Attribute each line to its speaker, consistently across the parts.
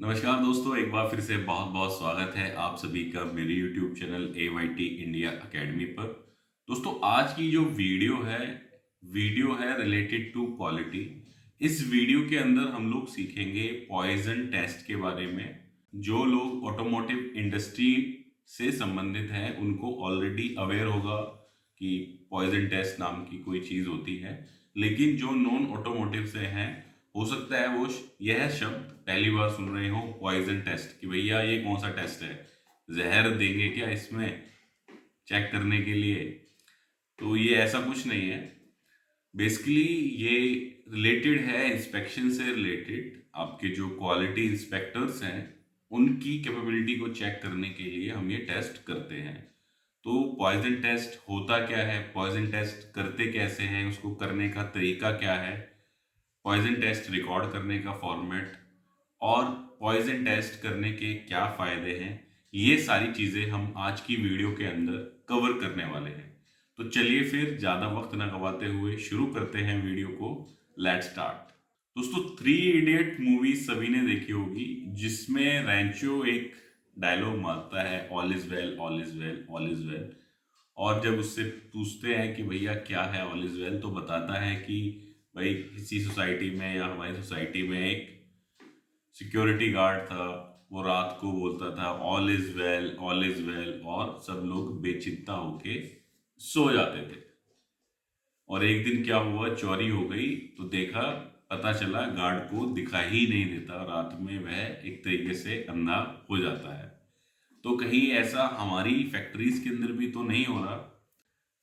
Speaker 1: नमस्कार दोस्तों, एक बार फिर से बहुत बहुत स्वागत है आप सभी का मेरे YouTube channel AYT India academy पर। दोस्तों, आज की जो वीडियो है रिलेटेड टू क्वालिटी। इस वीडियो के अंदर हम लोग सीखेंगे पॉइजन टेस्ट के बारे में। जो लोग ऑटोमोटिव इंडस्ट्री से संबंधित हैं उनको ऑलरेडी अवेयर होगा कि पॉइजन टेस्ट नाम की कोई चीज़ होती है, लेकिन जो नॉन ऑटोमोटिव से हैं हो सकता है वो यह शब्द पहली बार सुन रहे हो, पॉइजन टेस्ट, कि भैया ये कौन सा टेस्ट है, जहर देंगे क्या इसमें चेक करने के लिए। तो ये ऐसा कुछ नहीं है। बेसिकली ये रिलेटेड है इंस्पेक्शन से रिलेटेड। आपके जो क्वालिटी इंस्पेक्टर्स हैं उनकी कैपेबिलिटी को चेक करने के लिए हम ये टेस्ट करते हैं। तो पॉइजन टेस्ट होता क्या है, पॉइजन टेस्ट करते कैसे हैं, उसको करने का तरीका क्या है, पॉइजन टेस्ट रिकॉर्ड करने का फॉर्मेट और पॉइजन टेस्ट करने के क्या फायदे हैं, ये सारी चीज़ें हम आज की वीडियो के अंदर कवर करने वाले हैं। तो चलिए फिर ज़्यादा वक्त ना गवाते हुए शुरू करते हैं वीडियो को। Let's start. दोस्तों, 3 इडियट मूवी सभी ने देखी होगी, जिसमें रैंचो एक डायलॉग मारता है, all is well all is well all is well. और जब उससे पूछते हैं कि भैया क्या है ऑल इज वेल, तो बताता है कि भाई किसी सोसाइटी में या हमारी सोसाइटी में एक सिक्योरिटी गार्ड था, वो रात को बोलता था all is well all is well, और सब लोग बेचिंता होके सो जाते थे। और एक दिन क्या हुआ, चोरी हो गई, तो देखा, पता चला गार्ड को दिखाई ही नहीं देता, रात में वह एक तरीके से अंधा हो जाता है। तो कहीं ऐसा हमारी फैक्ट्रीज के अंदर भी तो नहीं हो रहा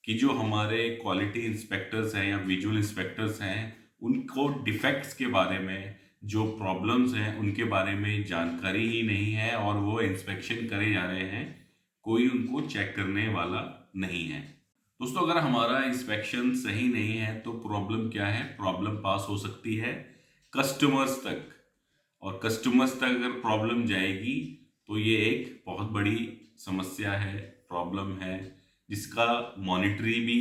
Speaker 1: कि जो हमारे क्वालिटी इंस्पेक्टर्स हैं या विजुअल इंस्पेक्टर्स हैं उनको डिफेक्ट्स के बारे में, जो प्रॉब्लम्स हैं उनके बारे में जानकारी ही नहीं है और वो इंस्पेक्शन करे जा रहे हैं, कोई उनको चेक करने वाला नहीं है। दोस्तों, अगर हमारा इंस्पेक्शन सही नहीं है तो प्रॉब्लम क्या है, प्रॉब्लम पास हो सकती है कस्टमर्स तक, और कस्टमर्स तक अगर प्रॉब्लम जाएगी तो ये एक बहुत बड़ी समस्या है, प्रॉब्लम है, जिसका मॉनिटरी भी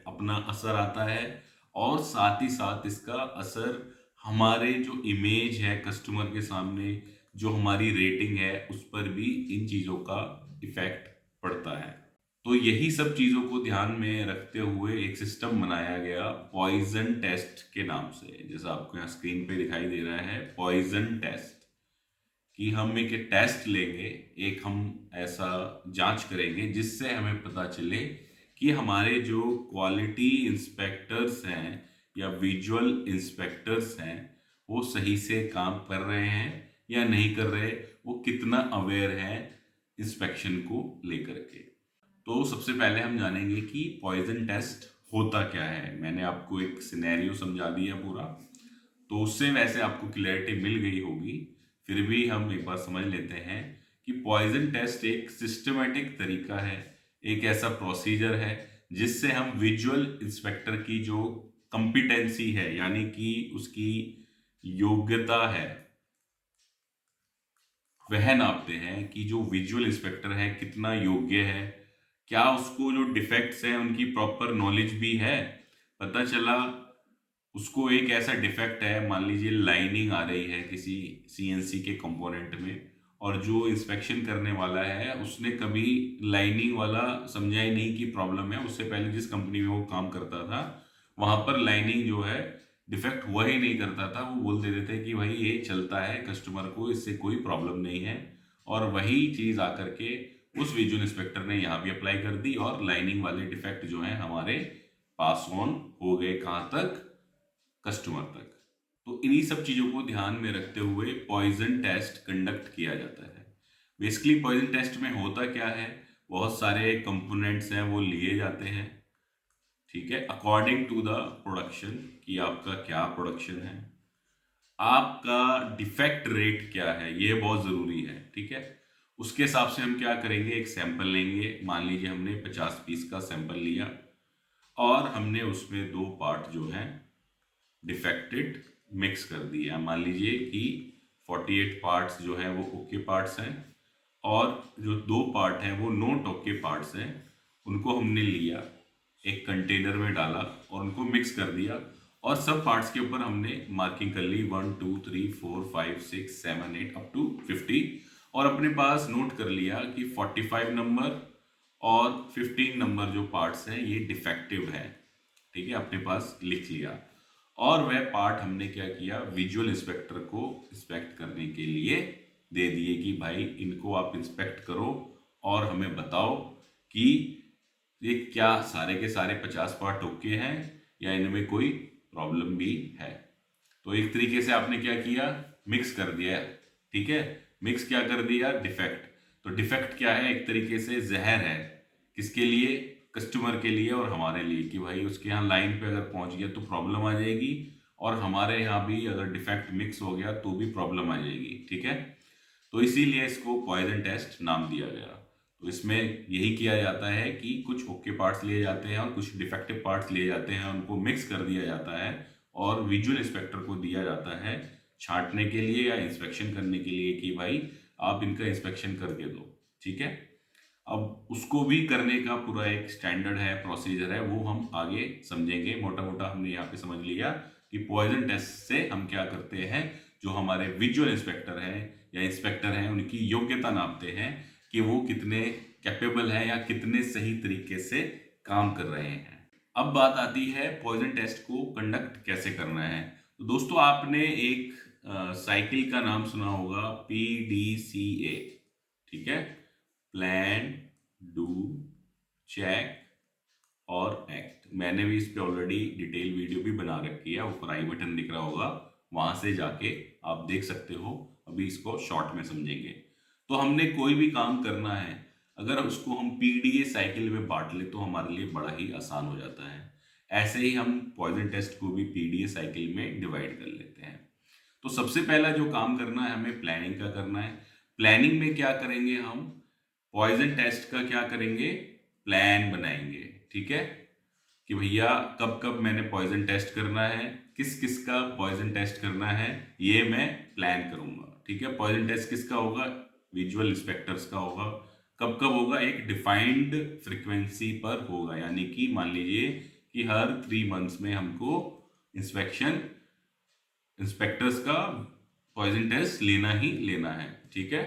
Speaker 1: अपना असर आता है। और साथ ही साथ इसका असर हमारे जो इमेज है कस्टमर के सामने, जो हमारी रेटिंग है, उस पर भी इन चीज़ों का इफेक्ट पड़ता है। तो यही सब चीज़ों को ध्यान में रखते हुए एक सिस्टम बनाया गया पॉइजन टेस्ट के नाम से, जैसा आपको यहाँ स्क्रीन पे दिखाई दे रहा है पॉइजन टेस्ट। कि हम एक टेस्ट लेंगे, एक हम ऐसा जांच करेंगे जिससे हमें पता चले कि हमारे जो क्वालिटी इंस्पेक्टर्स हैं या विजुअल इंस्पेक्टर्स हैं वो सही से काम कर रहे हैं या नहीं कर रहे, वो कितना अवेयर है इंस्पेक्शन को लेकर के। तो सबसे पहले हम जानेंगे कि पॉइजन टेस्ट होता क्या है। मैंने आपको एक सिनेरियो समझा दिया पूरा, तो उससे वैसे आपको क्लैरिटी मिल गई होगी। फिर भी हम एक बार समझ लेते हैं कि पॉइजन टेस्ट एक सिस्टमेटिक तरीका है, एक ऐसा प्रोसीजर है जिससे हम विजुअल इंस्पेक्टर की जो कंपिटेंसी है, यानी कि उसकी योग्यता है, वह नापते हैं कि जो विजुअल इंस्पेक्टर है कितना योग्य है, क्या उसको जो डिफेक्ट्स हैं उनकी प्रॉपर नॉलेज भी है। पता चला उसको एक ऐसा डिफेक्ट है, मान लीजिए लाइनिंग आ रही है किसी सीएनसी के कंपोनेंट में, और जो इंस्पेक्शन करने वाला है उसने कभी लाइनिंग वाला समझा ही नहीं कि प्रॉब्लम है। उससे पहले जिस कंपनी में वो काम करता था वहां पर लाइनिंग जो है डिफेक्ट हुआ ही नहीं करता था, वो बोल देते थे कि भाई ये चलता है, कस्टमर को इससे कोई प्रॉब्लम नहीं है। और वही चीज आकर के उस विजुअल इंस्पेक्टर ने यहाँ भी अप्लाई कर दी और लाइनिंग वाले डिफेक्ट जो है हमारे पास ऑन हो गए, कहाँ तक, कस्टमर तक। तो इन्हीं सब चीज़ों को ध्यान में रखते हुए पॉइजन टेस्ट कंडक्ट किया जाता है। बेसिकली पॉइजन टेस्ट में होता क्या है, बहुत सारे कंपोनेंट्स हैं वो लिए जाते हैं, ठीक है, अकॉर्डिंग टू द प्रोडक्शन, कि आपका क्या प्रोडक्शन है, आपका डिफेक्ट रेट क्या है, ये बहुत ज़रूरी है, ठीक है। उसके हिसाब से हम क्या करेंगे, एक सैंपल लेंगे, मान लीजिए हमने 50 पीस का सैंपल लिया और हमने उसमें 2 पार्ट जो हैं डिफेक्टेड मिक्स कर दिया। मान लीजिए कि 48 पार्ट्स जो है वो ओके पार्ट्स हैं और जो 2 पार्ट हैं वो नॉट ओके पार्ट्स हैं। उनको हमने लिया, एक कंटेनर में डाला और उनको मिक्स कर दिया, और सब पार्ट्स के ऊपर हमने मार्किंग कर ली 1 2 3 4 5 6 7 8 अप टू 50 और अपने पास नोट कर लिया कि 45 नंबर और 15 नंबर जो पार्ट्स हैं ये डिफेक्टिव है, ठीक है, अपने पास लिख लिया। और वह पार्ट हमने क्या किया, विजुअल इंस्पेक्टर को इंस्पेक्ट करने के लिए दे दिए कि भाई इनको आप इंस्पेक्ट करो और हमें बताओ कि ये क्या सारे के सारे 50 पार्ट ओके हैं या इनमें कोई प्रॉब्लम भी है। तो एक तरीके से आपने क्या किया, मिक्स कर दिया, ठीक है, मिक्स क्या कर दिया, डिफेक्ट। तो डिफेक्ट क्या है, एक तरीके से जहर है, किसके लिए, कस्टमर के लिए और हमारे लिए, कि भाई उसके यहाँ लाइन पे अगर पहुंच गया तो प्रॉब्लम आ जाएगी और हमारे यहाँ भी अगर डिफेक्ट मिक्स हो गया तो भी प्रॉब्लम आ जाएगी, ठीक है। तो इसीलिए इसको पॉइजन टेस्ट नाम दिया गया। तो इसमें यही किया जाता है कि कुछ ओके पार्ट्स लिए जाते हैं और कुछ डिफेक्टिव पार्ट्स लिए जाते हैं, उनको मिक्स कर दिया जाता है और विजुअल इंस्पेक्टर को दिया जाता है छांटने के लिए या इंस्पेक्शन करने के लिए कि भाई आप इनका इंस्पेक्शन करके दो, ठीक है। अब उसको भी करने का पूरा एक स्टैंडर्ड है, प्रोसीजर है, वो हम आगे समझेंगे। मोटा मोटा हमने यहाँ पे समझ लिया कि पॉइजन टेस्ट से हम क्या करते हैं, जो हमारे विजुअल इंस्पेक्टर हैं या इंस्पेक्टर हैं उनकी योग्यता नापते हैं कि वो कितने कैपेबल हैं या कितने सही तरीके से काम कर रहे हैं। अब बात आती है पॉइजन टेस्ट को कंडक्ट कैसे करना है। तो दोस्तों आपने एक साइकिल का नाम सुना होगा, PDCA, ठीक है, प्लान, डू, चेक और एक्ट। मैंने भी इस पे ऑलरेडी डिटेल वीडियो भी बना रखी है, ऊपर आई बटन दिख रहा होगा, वहां से जाके आप देख सकते हो। अभी इसको शॉर्ट में समझेंगे। तो हमने कोई भी काम करना है, अगर उसको हम PDA साइकिल में बांट ले तो हमारे लिए बड़ा ही आसान हो जाता है। ऐसे ही हम पॉइजन टेस्ट को भी PDA साइकिल में डिवाइड कर लेते हैं। तो सबसे पहला जो काम करना है हमें प्लानिंग का करना है। प्लानिंग में क्या करेंगे, हम पॉइजन टेस्ट का क्या करेंगे, प्लान बनाएंगे, ठीक है, कि भैया कब कब मैंने पॉइजन टेस्ट करना है, किस किस का पॉइजन टेस्ट करना है, ये मैं प्लान करूंगा, ठीक है। पॉइजन टेस्ट किसका होगा, विजुअल इंस्पेक्टर्स का होगा। कब कब होगा, एक डिफाइंड फ्रीक्वेंसी पर होगा, यानी कि मान लीजिए कि हर 3 मंथ्स में हमको इंस्पेक्टर्स का पॉइजन टेस्ट लेना ही लेना है, ठीक है।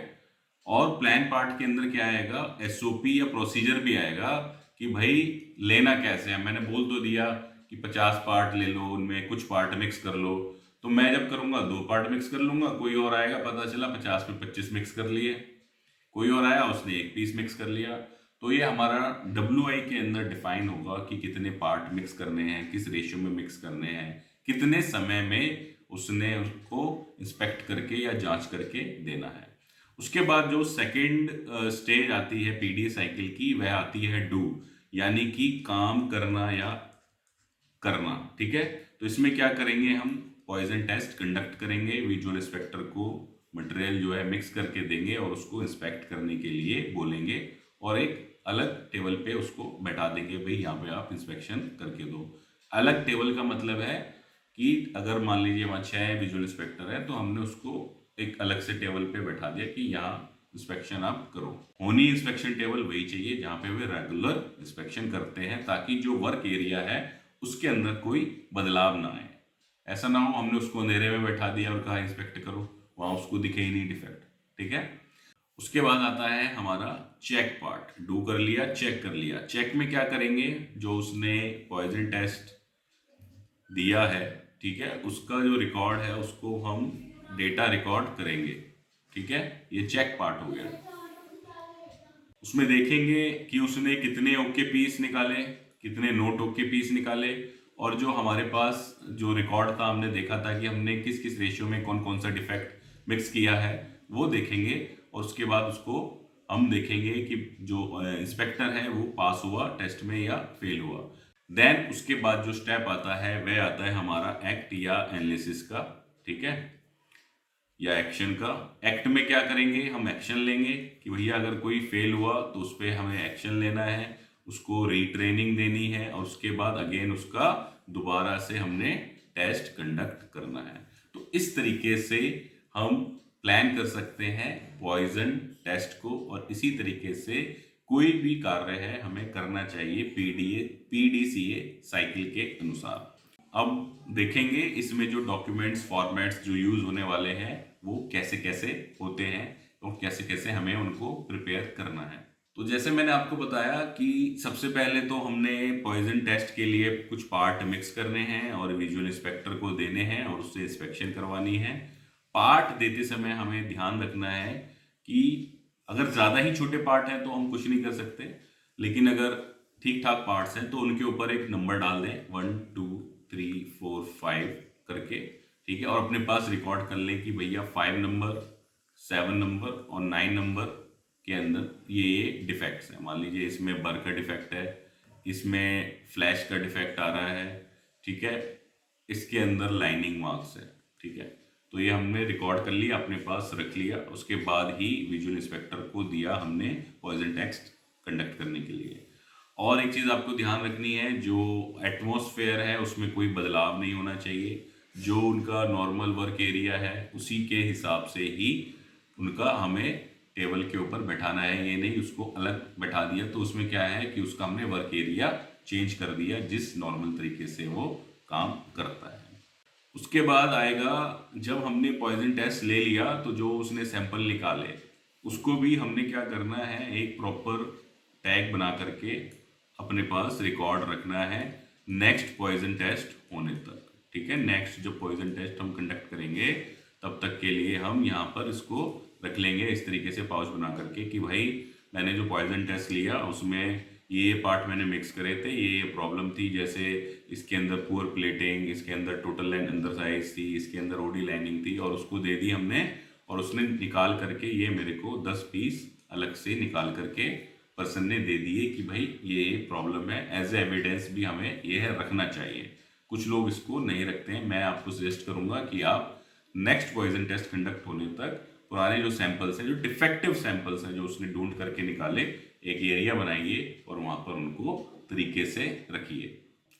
Speaker 1: और प्लान पार्ट के अंदर क्या आएगा, SOP या प्रोसीजर भी आएगा कि भाई लेना कैसे है। मैंने बोल तो दिया कि 50 पार्ट ले लो, उनमें कुछ पार्ट मिक्स कर लो, तो मैं जब करूंगा 2 पार्ट मिक्स कर लूंगा, कोई और आएगा, पता चला 50 में 25 मिक्स कर लिए, कोई और आया उसने 1 पीस मिक्स कर लिया। तो ये हमारा WI के अंदर डिफाइन होगा कि कितने पार्ट मिक्स करने हैं, किस रेशियो में मिक्स करने हैं, कितने समय में उसने उसको इंस्पेक्ट करके या जांच करके देना है। उसके बाद जो सेकंड स्टेज आती है PDA साइकिल की, वह आती है डू, यानी कि काम करना या करना, ठीक है। तो इसमें क्या करेंगे, हम पॉइजन टेस्ट कंडक्ट करेंगे, विजुअल इंस्पेक्टर को मटेरियल जो है मिक्स करके देंगे और उसको इंस्पेक्ट करने के लिए बोलेंगे और एक अलग टेबल पे उसको बैठा देंगे, भाई यहाँ पे आप इंस्पेक्शन करके दो। अलग टेबल का मतलब है कि अगर मान लीजिए वहाँ 6 विजुअल इंस्पेक्टर है तो हमने उसको एक अलग से टेबल पे बैठा दिया कि यहाँ इंस्पेक्शन आप करो। होनी इंस्पेक्शन टेबल वही चाहिए जहाँ पे वे रेगुलर इंस्पेक्शन करते हैं, ताकि जो वर्क एरिया है उसके अंदर कोई बदलाव ना आए। ऐसा ना हो हमने उसको अंधेरे में बैठा दिया और कहा इंस्पेक्ट करो, वहां उसको दिखे ही नहीं डिफेक्ट, ठीक है। उसके बाद आता है हमारा चेक पार्ट। डू कर लिया, चेक कर लिया। चेक में क्या करेंगे, जो उसने पॉइजन टेस्ट दिया है, ठीक है, उसका जो रिकॉर्ड है उसको हम डेटा रिकॉर्ड करेंगे, ठीक है। ये चेक पार्ट हो गया। उसमें देखेंगे कि उसने कितने ओके पीस निकाले, कितने नोट ओके पीस निकाले, और जो हमारे पास जो रिकॉर्ड था हमने देखा था कि हमने किस किस रेशियो में कौन कौन सा डिफेक्ट मिक्स किया है वो देखेंगे। और उसके बाद उसको हम देखेंगे कि जो इंस्पेक्टर है वो पास हुआ टेस्ट में या फेल हुआ। देन उसके बाद जो स्टेप आता है वह आता है हमारा एक्ट या एनालिसिस का, ठीक है, या एक्शन का। एक्ट में क्या करेंगे, हम एक्शन लेंगे कि भैया अगर कोई फेल हुआ तो उस पर हमें एक्शन लेना है, उसको रीट्रेनिंग देनी है और उसके बाद अगेन उसका दोबारा से हमने टेस्ट कंडक्ट करना है। तो इस तरीके से हम प्लान कर सकते हैं पॉइजन टेस्ट को, और इसी तरीके से कोई भी कार्य है हमें करना चाहिए PDCA साइकिल के अनुसार। अब देखेंगे इसमें जो डॉक्यूमेंट्स फॉर्मेट्स जो यूज होने वाले हैं वो कैसे कैसे होते हैं और कैसे कैसे हमें उनको प्रिपेयर करना है। तो जैसे मैंने आपको बताया कि सबसे पहले तो हमने पॉइजन टेस्ट के लिए कुछ पार्ट मिक्स करने हैं और विजुअल इंस्पेक्टर को देने हैं और उससे इंस्पेक्शन करवानी है। पार्ट देते समय हमें ध्यान रखना है कि अगर ज़्यादा ही छोटे पार्ट हैं तो हम कुछ नहीं कर सकते, लेकिन अगर ठीक ठाक पार्ट्स हैं तो उनके ऊपर एक नंबर डाल दें 1 2 3 4 5 करके, ठीक है, और अपने पास रिकॉर्ड कर लें कि भैया 5 नंबर, 7 नंबर और 9 नंबर के अंदर ये डिफेक्ट्स हैं। मान लीजिए इसमें बर का डिफेक्ट है, इसमें फ्लैश का डिफेक्ट आ रहा है, ठीक है, इसके अंदर लाइनिंग मार्क्स है, ठीक है। तो ये हमने रिकॉर्ड कर लिया, अपने पास रख लिया, उसके बाद ही विजुअल इंस्पेक्टर को दिया हमने पॉइजन टेस्ट कंडक्ट करने के लिए। और एक चीज़ आपको ध्यान रखनी है, जो एटमॉस्फेयर है उसमें कोई बदलाव नहीं होना चाहिए। जो उनका नॉर्मल वर्क एरिया है उसी के हिसाब से ही उनका हमें टेबल के ऊपर बैठाना है। ये नहीं उसको अलग बैठा दिया तो उसमें क्या है कि उसका हमने वर्क एरिया चेंज कर दिया जिस नॉर्मल तरीके से वो काम करता है। उसके बाद आएगा, जब हमने पॉइजन टेस्ट ले लिया तो जो उसने सैंपल निकाले उसको भी हमने क्या करना है, एक प्रॉपर टैग बना करके अपने पास रिकॉर्ड रखना है नेक्स्ट पॉइजन टेस्ट होने तक, ठीक है। नेक्स्ट जो पॉइजन टेस्ट हम कंडक्ट करेंगे तब तक के लिए हम यहाँ पर इसको रख लेंगे इस तरीके से पाउच बना करके कि भाई मैंने जो पॉइजन टेस्ट लिया उसमें ये पार्ट मैंने मिक्स करे थे, ये प्रॉब्लम थी, जैसे इसके अंदर पुअर प्लेटिंग, इसके अंदर टोटल लाइन अंदर साइज थी, इसके अंदर ओडी लाइनिंग थी, और उसको दे दी हमने और उसने निकाल करके ये मेरे को 10 पीस अलग से निकाल करके पर्सन ने दे दिए कि भाई ये प्रॉब्लम है। एज ए एविडेंस भी हमें ये है रखना चाहिए। कुछ लोग इसको नहीं रखते हैं। मैं आपको सजेस्ट करूंगा कि आप नेक्स्ट पॉइजन टेस्ट कंडक्ट होने तक पुराने जो सैंपल्स हैं, जो डिफेक्टिव सैंपल्स हैं, जो उसने ढूंढ करके निकाले, एक एरिया बनाइए और वहां पर उनको तरीके से रखिए।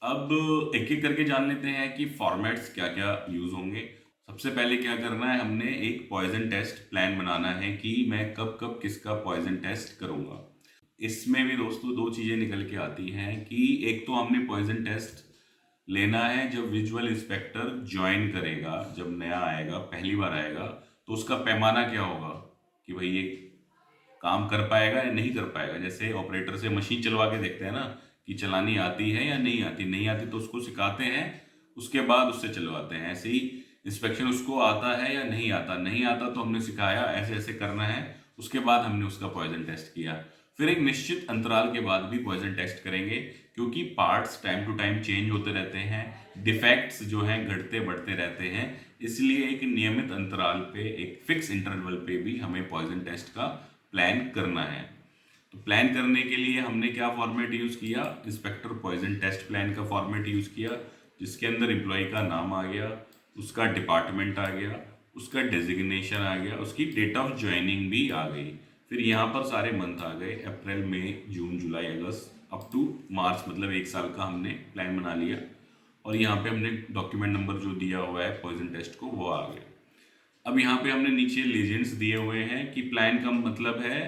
Speaker 1: अब एक एक करके जान लेते हैं कि फॉर्मेट्स क्या क्या यूज होंगे। सबसे पहले क्या करना है, हमने एक पॉइजन टेस्ट प्लान बनाना है कि मैं कब कब किसका पॉइजन टेस्ट करूंगा। इसमें भी दोस्तों दो चीजें निकल के आती हैं कि एक तो हमने पॉइजन टेस्ट लेना है जब विजुअल इंस्पेक्टर ज्वाइन करेगा, जब नया आएगा, पहली बार आएगा, तो उसका पैमाना क्या होगा कि भाई ये काम कर पाएगा या नहीं कर पाएगा। जैसे ऑपरेटर से मशीन चलवा के देखते हैं ना कि चलानी आती है या नहीं आती, नहीं आती तो उसको सिखाते हैं, उसके बाद उससे चलवाते हैं। ऐसे ही इंस्पेक्शन उसको आता है या नहीं आता, नहीं आता तो हमने सिखाया ऐसे ऐसे करना है, उसके बाद हमने उसका पॉइजन टेस्ट किया। फिर एक निश्चित अंतराल के बाद भी पॉइजन टेस्ट करेंगे, क्योंकि parts time to time change होते रहते हैं, डिफेक्ट्स जो हैं घटते बढ़ते रहते हैं, इसलिए एक नियमित अंतराल पे, एक फिक्स इंटरवल पे भी हमें पॉइजन टेस्ट का प्लान करना है। तो प्लान करने के लिए हमने क्या फॉर्मेट यूज किया, इंस्पेक्टर पॉइजन टेस्ट प्लान का फॉर्मेट यूज किया, जिसके अंदर एम्प्लॉय का नाम आ गया, उसका डिपार्टमेंट आ गया, उसका डेजिग्नेशन आ गया, उसकी डेट ऑफ ज्वाइनिंग भी आ गई। फिर यहाँ पर सारे मंथ आ गए, अप्रैल मई जून जुलाई अगस्त अप टू मार्च, मतलब एक साल का हमने प्लान बना लिया। और यहाँ पे हमने डॉक्यूमेंट नंबर जो दिया हुआ है पॉइजन टेस्ट को वो आ गया। अब यहाँ पे हमने नीचे लीजेंड्स दिए हुए हैं कि प्लान का मतलब है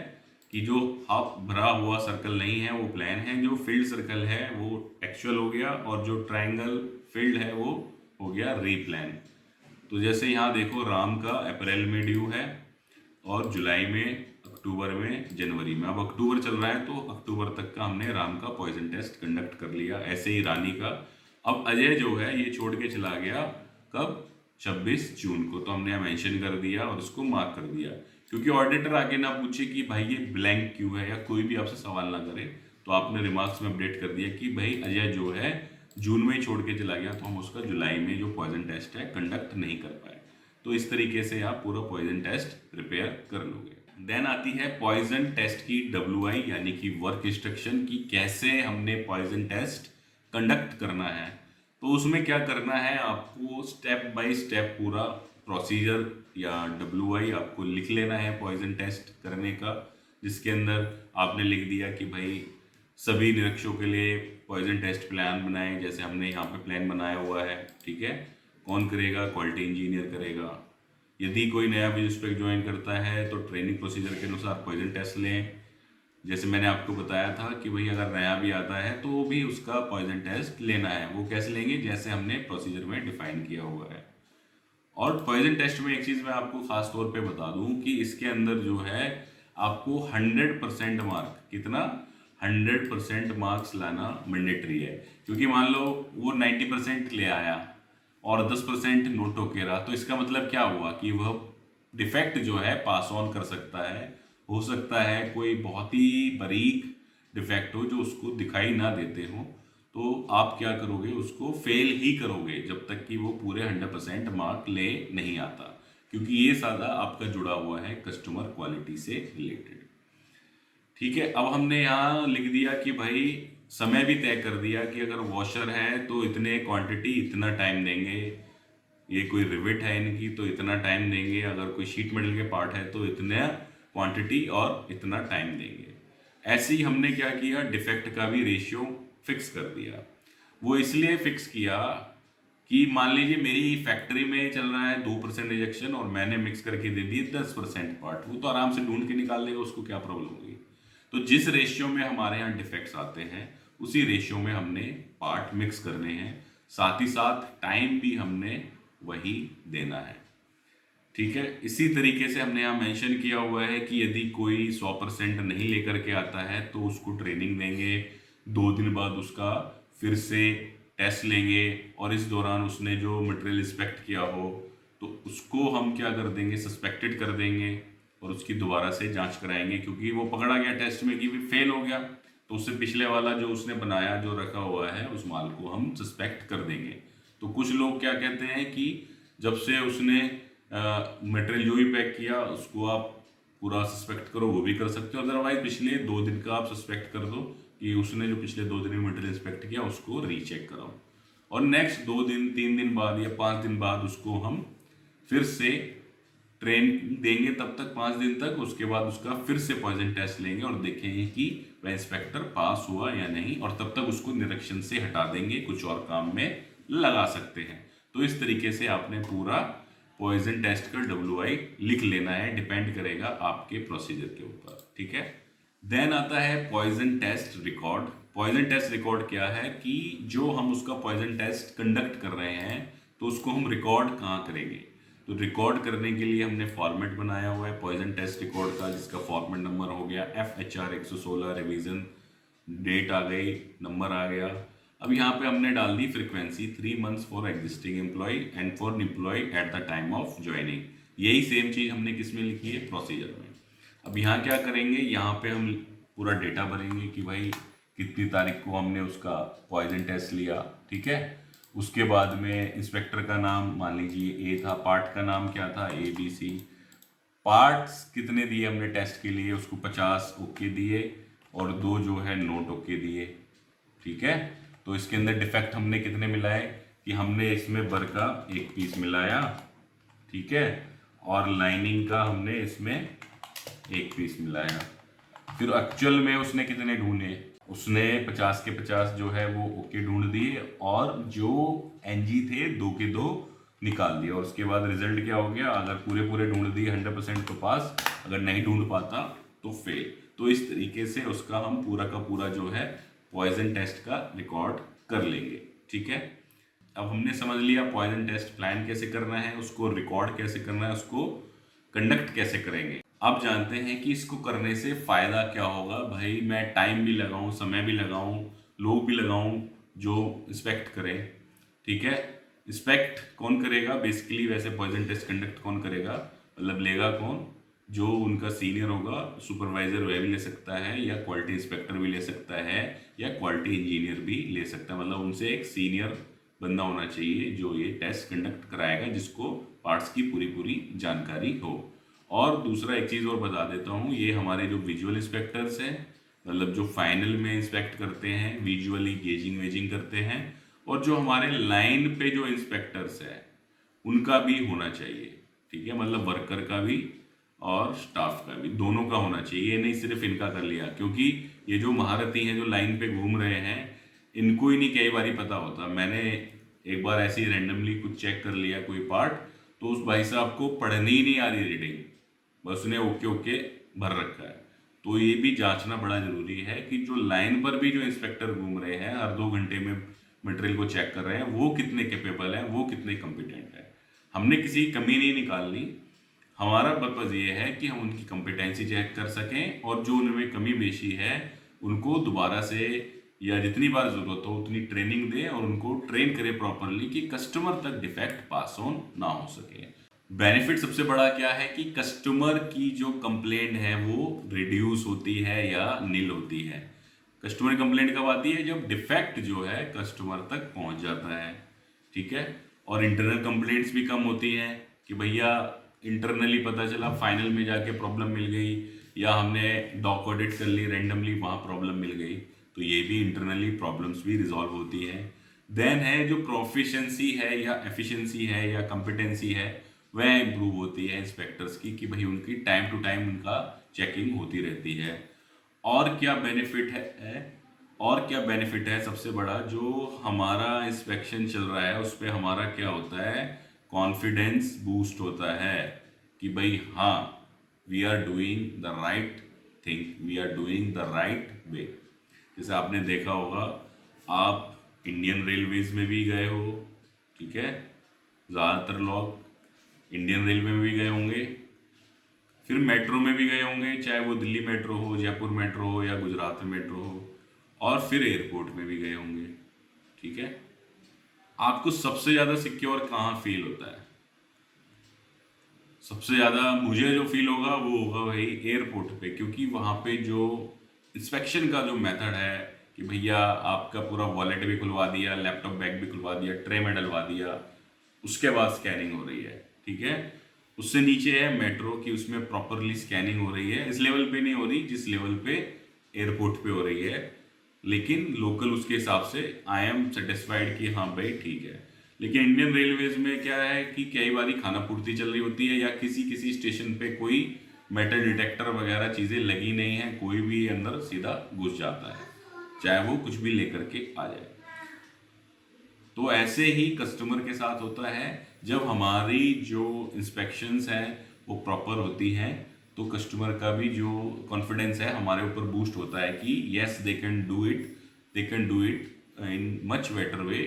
Speaker 1: कि जो हाफ भरा हुआ सर्कल नहीं है वो प्लान है, जो फील्ड सर्कल है वो एक्चुअल हो गया, और जो ट्रायंगल फील्ड है वो हो गया रीप्लान। तो जैसे यहाँ देखो, राम का अप्रैल में ड्यू है और जुलाई में, अक्टूबर में, जनवरी में। अब अक्टूबर चल रहा है तो अक्टूबर तक का हमने राम का पॉइजन टेस्ट कंडक्ट कर लिया। ऐसे ही रानी का। अब अजय जो है ये छोड़ के चला गया कब, 26 जून को, तो हमने यहाँ मेंशन कर दिया और इसको मार्क कर दिया, क्योंकि ऑडिटर आगे ना पूछे कि भाई ये ब्लैंक क्यों है, या कोई भी आपसे सवाल ना करे, तो आपने रिमार्क्स में अपडेट कर दिया कि भाई अजय जो है जून में ही छोड़ के चला गया, तो हम उसका जुलाई में जो पॉइजन टेस्ट है कंडक्ट नहीं कर पाए। तो इस तरीके से आप पूरा पॉइजन टेस्ट प्रिपेयर कर लोगे। देन आती है पॉइजन टेस्ट की WI यानी कि वर्क इंस्ट्रक्शन, की कैसे हमने पॉइजन टेस्ट कंडक्ट करना है। तो उसमें क्या करना है, आपको स्टेप बाय स्टेप पूरा प्रोसीजर या WI आपको लिख लेना है पॉइजन टेस्ट करने का, जिसके अंदर आपने लिख दिया कि भाई सभी निरीक्षकों के लिए पॉइजन टेस्ट प्लान बनाएं, जैसे हमने यहाँ पे प्लान बनाया हुआ है, ठीक है। कौन करेगा, क्वालिटी इंजीनियर करेगा। यदि कोई नया विजिट ज्वाइन करता है तो ट्रेनिंग प्रोसीजर के अनुसार पॉइजन टेस्ट लें। जैसे मैंने आपको बताया था कि भाई अगर नया भी आता है तो वो भी उसका पॉइजन टेस्ट लेना है। वो कैसे लेंगे, जैसे हमने प्रोसीजर में डिफाइन किया हुआ है। और पॉइजन टेस्ट में एक चीज़ मैं आपको खास तौर पे बता दूं कि इसके अंदर जो है आपको 100% मार्क, कितना 100% मार्क्स लाना मैंडेटरी है। क्योंकि मान लो वो 90% ले आया और 10% नोट होके रहा, तो इसका मतलब क्या हुआ कि वह डिफेक्ट जो है पास ऑन कर सकता है। हो सकता है कोई बहुत ही बारीक डिफेक्ट हो जो उसको दिखाई ना देते हो, तो आप क्या करोगे, उसको फेल ही करोगे जब तक कि वो पूरे 100% मार्क ले नहीं आता, क्योंकि ये सादा आपका जुड़ा हुआ है कस्टमर क्वालिटी से रिलेटेड। ठीक है, अब हमने यहाँ लिख दिया कि भाई समय भी तय कर दिया कि अगर वॉशर है तो इतने क्वांटिटी इतना टाइम देंगे, ये कोई रिविट है इनकी तो इतना टाइम देंगे, अगर कोई शीट मेटल के पार्ट है तो इतना क्वांटिटी और इतना टाइम देंगे। ऐसे ही हमने क्या किया, डिफेक्ट का भी रेशियो फिक्स कर दिया। वो इसलिए फिक्स किया कि मान लीजिए मेरी फैक्ट्री में चल रहा है 2% रिजेक्शन और मैंने मिक्स करके दे दिए 10% पार्ट, वो तो आराम से ढूंढ के निकाल लेगा, उसको क्या प्रॉब्लम होगी। तो जिस रेशियो में हमारे यहाँ डिफेक्ट्स आते हैं उसी रेशियो में हमने पार्ट मिक्स करने हैं, साथ ही साथ टाइम भी हमने वही देना है। ठीक है, इसी तरीके से हमने यहाँ मेंशन किया हुआ है कि यदि कोई 100% नहीं लेकर के आता है तो उसको ट्रेनिंग देंगे, 2 दिन बाद उसका फिर से टेस्ट लेंगे और इस दौरान उसने जो मटेरियल इंस्पेक्ट किया हो तो उसको हम क्या कर देंगे, सस्पेक्टेड कर देंगे और उसकी दोबारा से जांच कराएंगे, क्योंकि वो पकड़ा गया टेस्ट में कि भी फेल हो गया तो उससे पिछले वाला जो उसने बनाया जो रखा हुआ है उस माल को हम सस्पेक्ट कर देंगे। तो कुछ लोग क्या कहते हैं कि जब से उसने मटेरियल जो भी पैक किया उसको आप पूरा सस्पेक्ट करो, वो भी कर सकते हो, अदरवाइज पिछले 2 दिन का आप सस्पेक्ट कर दो कि उसने जो पिछले 2 दिन में मटेरियल इंस्पेक्ट किया उसको रीचेक कराओ, और नेक्स्ट 2 दिन 3 दिन बाद या 5 दिन बाद उसको हम फिर से ट्रेन देंगे, तब तक 5 दिन तक। उसके बाद उसका फिर से पॉइजन टेस्ट लेंगे और देखेंगे कि वह इंस्पेक्टर पास हुआ या नहीं, और तब तक उसको निरीक्षण से हटा देंगे, कुछ और काम में लगा सकते हैं। तो इस तरीके से आपने पूरा पॉइजन टेस्ट का WI लिख लेना है, डिपेंड करेगा आपके प्रोसीजर के ऊपर। ठीक है, देन आता है poison test record. Poison test record क्या है कि जो हम उसका पॉइजन टेस्ट कंडक्ट कर रहे हैं तो उसको हम रिकॉर्ड कहाँ करेंगे। तो रिकॉर्ड करने के लिए हमने फॉर्मेट बनाया हुआ है पॉइजन टेस्ट रिकॉर्ड का, जिसका फॉर्मेट नंबर हो गया FHR 116, रिवीजन डेट आ गई, नंबर आ गया। अब यहाँ पे हमने डाल दी frequency 3 months for existing employ and for employ at the time of joining. यही सेम चीज़ हमने किस में लिखी है, प्रोसीजर में। अब यहाँ क्या करेंगे, यहाँ पे हम पूरा डेटा भरेंगे कि भाई कितनी तारीख को हमने उसका पॉइजन टेस्ट लिया। ठीक है, उसके बाद में इंस्पेक्टर का नाम मान लीजिए A था, पार्ट का नाम क्या था ABC, पार्ट्स कितने दिए हमने टेस्ट के लिए, उसको 50 ओके दिए और 2 जो है नोट ओके दिए। ठीक है, तो इसके अंदर डिफेक्ट हमने कितने मिलाए कि हमने इसमें बर का 1 पीस मिलाया, ठीक है, और लाइनिंग का हमने इसमें 1 पीस मिलाया। फिर एक्चुअल में उसने कितने ढूंढे, उसने 50 के 50 जो है वो ओके ढूंढ दिए और जो NG थे 2 के 2 निकाल दिया, और उसके बाद रिजल्ट क्या हो गया, अगर पूरे पूरे ढूंढ दिए 100% तो पास, अगर नहीं ढूंढ पाता तो फेल। तो इस तरीके से उसका हम पूरा का पूरा जो है पॉइजन टेस्ट का रिकॉर्ड कर लेंगे। ठीक है, अब हमने समझ लिया पॉइजन टेस्ट प्लान कैसे करना है, उसको रिकॉर्ड कैसे करना है, उसको कंडक्ट कैसे करेंगे। अब जानते हैं कि इसको करने से फ़ायदा क्या होगा। भाई मैं टाइम भी लगाऊं, समय भी लगाऊं, लोग भी लगाऊं जो इंस्पेक्ट करें। ठीक है, इंस्पेक्ट कौन करेगा बेसिकली, वैसे पॉइजन टेस्ट कंडक्ट कौन करेगा, मतलब लेगा कौन, जो उनका सीनियर होगा, सुपरवाइजर वह भी ले सकता है या क्वालिटी इंस्पेक्टर भी ले सकता है या क्वालिटी इंजीनियर भी ले सकता है। मतलब उनसे एक सीनियर बंदा होना चाहिए जो ये टेस्ट कंडक्ट कराएगा, जिसको पार्ट्स की पूरी पूरी जानकारी हो। और दूसरा एक चीज़ और बता देता हूँ, ये हमारे जो विजुअल इंस्पेक्टर्स हैं, मतलब जो फाइनल में इंस्पेक्ट करते हैं, विजुअली गेजिंग वेजिंग करते हैं, और जो हमारे लाइन पे जो इंस्पेक्टर्स हैं उनका भी होना चाहिए। ठीक है, मतलब वर्कर का भी और स्टाफ का भी, दोनों का होना चाहिए। ये नहीं सिर्फ इनका कर लिया, क्योंकि ये जो महारथी हैं जो लाइन पे घूम रहे हैं इनको ही नहीं कई बार पता होता। मैंने एक बार ऐसे ही रैंडमली कुछ चेक कर लिया कोई पार्ट, तो उस भाई साहब को पढ़नी ही नहीं आ रही रीडिंग, बस उसने ओके ओके भर रखा है। तो ये भी जांचना बड़ा जरूरी है कि जो लाइन पर भी जो इंस्पेक्टर घूम रहे हैं हर 2 घंटे में मटेरियल को चेक कर रहे हैं, वो कितने कैपेबल हैं, वो कितने कॉम्पिटेंट हैं। हमने किसी की कमी नहीं निकालनी, हमारा पर्पज़ ये है कि हम उनकी कॉम्पिटेंसी चेक कर सकें और जो उनमें कमी बेशी है उनको दोबारा से या जितनी बार ज़रूरत हो उतनी ट्रेनिंग दें और उनको ट्रेन करें प्रॉपरली कि कस्टमर तक डिफेक्ट पास ऑन ना हो सके। बेनिफिट सबसे बड़ा क्या है कि कस्टमर की जो कंप्लेंट है वो रिड्यूस होती है या नील होती है। कस्टमर कंप्लेंट कब आती है? जब डिफेक्ट जो है कस्टमर तक पहुंच जाता है, ठीक है। और इंटरनल कंप्लेंट्स भी कम होती हैं कि भैया इंटरनली पता चला, फाइनल में जाके प्रॉब्लम मिल गई, या हमने डॉक ऑडिट कर ली रैंडमली, वहाँ प्रॉब्लम मिल गई, तो ये भी इंटरनली प्रॉब्लम्स भी रिजॉल्व होती है। देन है जो प्रोफिशिएंसी है या एफिशिएंसी है या कॉम्पिटेंसी है वह इम्प्रूव होती है इंस्पेक्टर्स की, कि भाई उनकी टाइम टू टाइम उनका चेकिंग होती रहती है। और क्या बेनिफिट और क्या बेनिफिट है सबसे बड़ा, जो हमारा इंस्पेक्शन चल रहा है उस पर हमारा क्या होता है, कॉन्फिडेंस बूस्ट होता है कि भाई हाँ, we are doing the right thing, we are doing the right way. जैसे आपने देखा होगा, आप इंडियन रेलवेज में भी गए हो, ठीक है, ज़्यादातर लोग इंडियन रेलवे में भी गए होंगे, फिर मेट्रो में भी गए होंगे, चाहे वो दिल्ली मेट्रो हो, जयपुर मेट्रो हो या गुजरात मेट्रो हो, और फिर एयरपोर्ट में भी गए होंगे, ठीक है। आपको सबसे ज़्यादा सिक्योर कहाँ फील होता है? सबसे ज़्यादा मुझे जो फील होगा वो होगा भाई एयरपोर्ट पे, क्योंकि वहाँ पे जो इंस्पेक्शन का जो मेथड है कि भैया आपका पूरा वॉलेट भी खुलवा दिया, लैपटॉप बैग भी खुलवा दिया, ट्रे में डलवा दिया, उसके बाद स्कैनिंग हो रही है, ठीक है। उससे नीचे है मेट्रो की, उसमें प्रॉपरली स्कैनिंग हो रही है, इस लेवल पे नहीं हो रही जिस लेवल पे एयरपोर्ट पे हो रही है, लेकिन लोकल उसके हिसाब से आई एम सेटिस्फाइड कि हाँ भाई ठीक है। लेकिन इंडियन रेलवेज में क्या है कि कई बार खाना पूर्ति चल रही होती है या किसी किसी स्टेशन पे कोई मेटल डिटेक्टर वगैरह चीज़ें लगी नहीं है, कोई भी अंदर सीधा घुस जाता है, चाहे वो कुछ भी लेकर के आ जाए। तो ऐसे ही कस्टमर के साथ होता है, जब हमारी जो इंस्पेक्शंस हैं वो प्रॉपर होती हैं तो कस्टमर का भी जो कॉन्फिडेंस है हमारे ऊपर बूस्ट होता है कि yes they can do it, they can do it in much better way,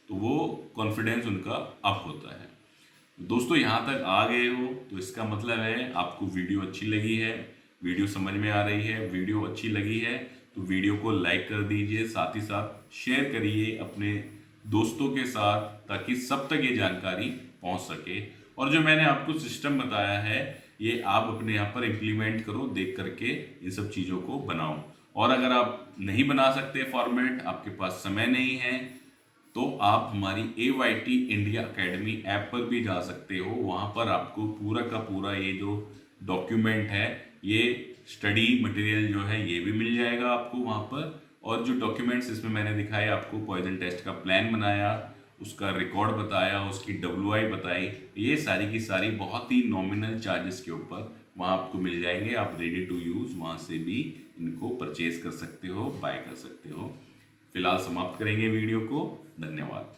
Speaker 1: तो वो कॉन्फिडेंस उनका अप होता है। दोस्तों यहाँ तक आ गए हो तो इसका मतलब है आपको वीडियो अच्छी लगी है, वीडियो समझ में आ रही है। वीडियो अच्छी लगी है तो वीडियो को लाइक कर दीजिए, साथ ही साथ शेयर करिए अपने दोस्तों के साथ, ताकि सब तक ये जानकारी पहुंच सके। और जो मैंने आपको सिस्टम बताया है ये आप अपने यहाँ पर इम्प्लीमेंट करो, देख करके इन सब चीज़ों को बनाओ। और अगर आप नहीं बना सकते फॉर्मेट, आपके पास समय नहीं है, तो आप हमारी AYT इंडिया अकेडमी ऐप पर भी जा सकते हो। वहाँ पर आपको पूरा का पूरा ये जो डॉक्यूमेंट है, ये स्टडी मटेरियल जो है ये भी मिल जाएगा आपको वहाँ पर। और जो डॉक्यूमेंट्स इसमें मैंने दिखाए आपको, पॉइजन टेस्ट का प्लान बनाया, उसका रिकॉर्ड बताया, उसकी WI बताई, ये सारी की सारी बहुत ही नॉमिनल चार्जेस के ऊपर वहाँ आपको मिल जाएंगे। आप रेडी टू यूज़ वहाँ से भी इनको परचेज कर सकते हो, बाय कर सकते हो। फिलहाल समाप्त करेंगे वीडियो को। धन्यवाद।